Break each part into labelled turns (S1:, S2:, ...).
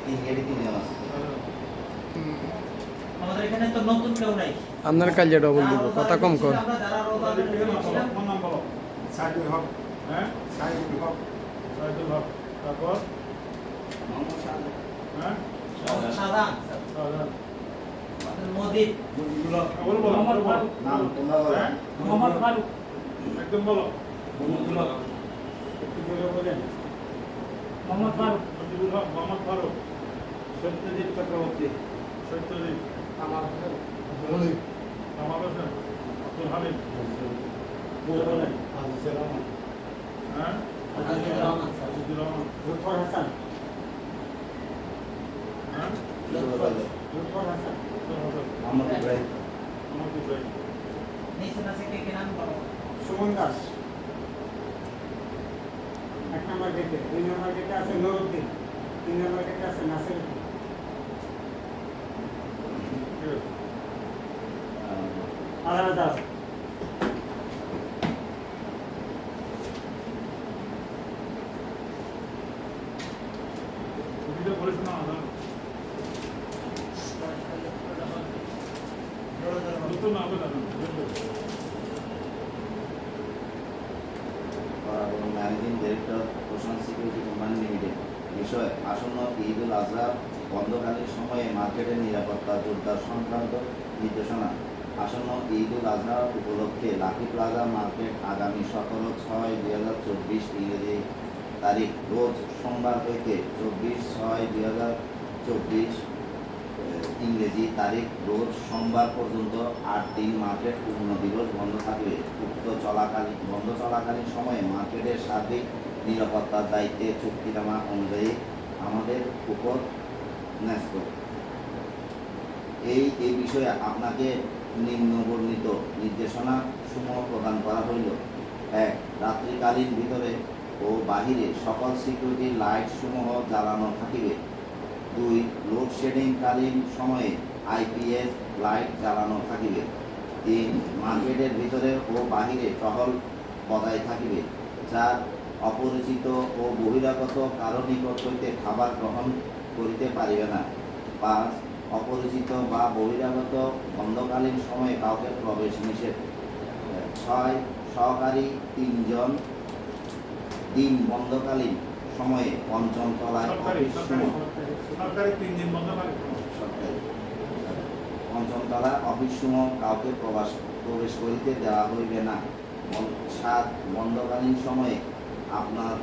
S1: তিন গেটে তিনজন আছে।
S2: আমাদের এখানে তো নতুন কেউ নাই।
S3: আপনার কাজে ডবল দিব, কথা কম কর।
S2: আমরা যারা রোজা দিয়েছিলাম
S4: কোন নাম বলো?
S5: সাইদুল হক।
S4: হ্যাঁ,
S5: সাইদুল হক।
S4: সাইদুল হক। তারপর
S1: মোহাম্মদ শাহজাহান।
S4: হ্যাঁ,
S2: সাধারণ
S4: সাধারণ।
S2: মজিদ
S5: মুজিবুল হক।
S4: বলো বলো বলো।
S1: নাম তোমরা বলো।
S4: হ্যাঁ,
S5: মোহাম্মদ ফারুক।
S4: একদম বলো।
S5: মুজিবুল হক।
S4: একটু বলে বলেন।
S5: মোহাম্মদ ফারুক।
S4: মজিবুল হক, মোহাম্মদ ফারুক,
S1: সত্যজিৎ চক্রবর্তী।
S4: সত্যজিৎ,
S5: কামাল হোসেন। আব্দুল হালিম।
S4: কামাল হোসেন, আব্দুল হালিম।
S5: আজিজুর রহমান।
S4: হ্যাঁ,
S2: আজিজুর রহমান স্যার।
S4: আজিজুর রহমান।
S5: লুৎফর হাসান।
S4: হ্যাঁ,
S5: লুৎফর হাসান।
S1: মোহাম্মদ ইব্রাহিম।
S4: মোহাম্মদ ইব্রাহিম।
S2: নিচে আছে কে নাম বলো।
S5: সুমন দাস। এক নম্বর গেটে, দুই নম্বর গেটে আছে নুরুদ্দিন, তিন নম্বর গেটে আছে নাসির উদ্দিন।
S4: ঠিক আছে।
S5: আলাদা দাস।
S4: তুমি বলেছ না আদান। নতুন না হবে জানো।
S1: ম্যানেজিং ডিরেক্টর প্রশান্ত সিকিউরিটি কোম্পানি লিমিটেড। বিষয় আসন্ন ঈদ উল আজহা বন্ধকালীন সময়ে মার্কেটের নিরাপত্তা জোরদার সংক্রান্ত নির্দেশনা। আসন্ন ঈদ উল আজহা উপলক্ষে লাকি প্লাজা মার্কেট আগামী 17/6/2024 ইংরেজি তারিখ রোজ সোমবার হইতে 24/6/2024 ইংরেজি তারিখ রোজ সোমবার পর্যন্ত 8 দিন মার্কেট পূর্ণ দিবস বন্ধ থাকবে। উক্ত বন্ধ চলাকালীন সময়ে মার্কেটের সার্বিক নিরাপত্তার দায়িত্বে চুক্তিনামা অনুযায়ী আমাদের উপর ন্যস্ত। এই বিষয়ে আপনাকে নিম্নবর্ণিত নির্দেশনা সমূহ প্রদান করা হইল। 1. রাত্রিকালীন ভিতরে ও বাহিরে সকল সিকিউরিটি লাইট সমূহ জ্বালানো থাকিবে। 2. লোডশেডিং কালীন সময়ে আইপিএস লাইট জ্বালানো থাকিবে। 3. মার্কেটের ভিতরে ও বাহিরে টহল বজায় থাকিবে। 4. অপরিচিত ও বহিরাগত কারো নিকট হইতে খাবার গ্রহণ করিতে পারিবে না। 5. অপরিচিত বা বহিরাগত বন্ধকালীন সময়ে কাউকে প্রবেশ নিষেধ। 6. সহকারী 3 জন দিন বন্ধকালীন সময়ে পঞ্চম তলায়
S4: সরকারি
S1: অফিস সমূহ
S4: সরকারি 3 দিন বন্ধ করে।
S1: সরকারি পঞ্চম তলা অফিস সমূহ কাউকে প্রবেশ করিতে দেওয়া হইবে না। 7. বন্ধকালীন সময়ে আপনার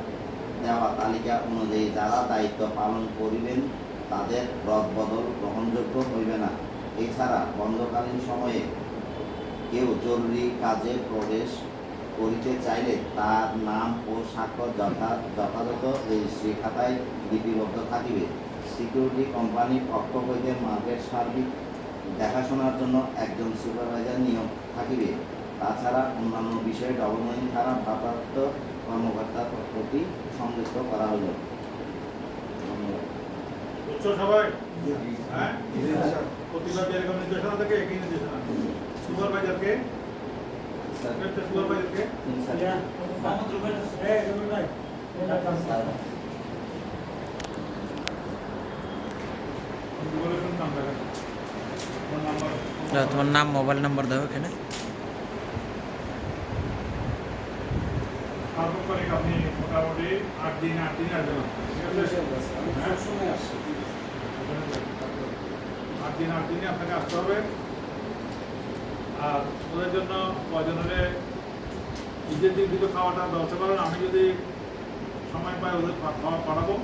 S1: দেওয়া তালিকা অনুযায়ী যারা দায়িত্ব পালন করিবেন তাদের রদবদল গ্রহণযোগ্য হইবে না। এছাড়া বন্ধকালীন সময়ে কেউ জরুরি কাজে প্রবেশ করিতে চাইলে তার নাম ও স্বাক্ষর যথাযথ রেজিস্ট্রি খাতায় লিপিবদ্ধ থাকিবে। সিকিউরিটি কোম্পানির পক্ষ হইতে মার্কেট সার্বিক দেখাশোনার জন্য একজন সুপারভাইজার নিয়োগ থাকিবে। তাছাড়া অন্যান্য বিষয়ে ডবল মাইন থানা ভারপ্রাপ্ত কর্মকর্তার প্রতি সংযুক্ত করা হইল। ধন্যবাদ।
S4: বুঝছো সবাই? হ্যাঁ, প্রতিবার যেরকম নির্দেশনা থাকে একই নির্দেশনা। সুপারভাইজারকে সুপারভাইজারকে
S2: মোহাম্মদ রুবেল
S5: এই রুবেল ভাই।
S4: বলেছেন নাম দেখা ফোন নাম্বার
S3: তোমার নাম, মোবাইল নাম্বার দাও এখানে।
S4: সার্বক্ষণিক আপনি মোটামুটি 8 দিন আসবেন। ঠিক আছে? হ্যাঁ,
S5: সবসময় আসছে।
S4: 8 দিনে আপনাকে আসতে হবে। আর ওদের জন্য প্রয়োজন হলে ঈদের দিন দুটো খাওয়াটা ব্যবস্থা করেন। আমি যদি সময় পাই ওদের খাওয়া পাঠাবো।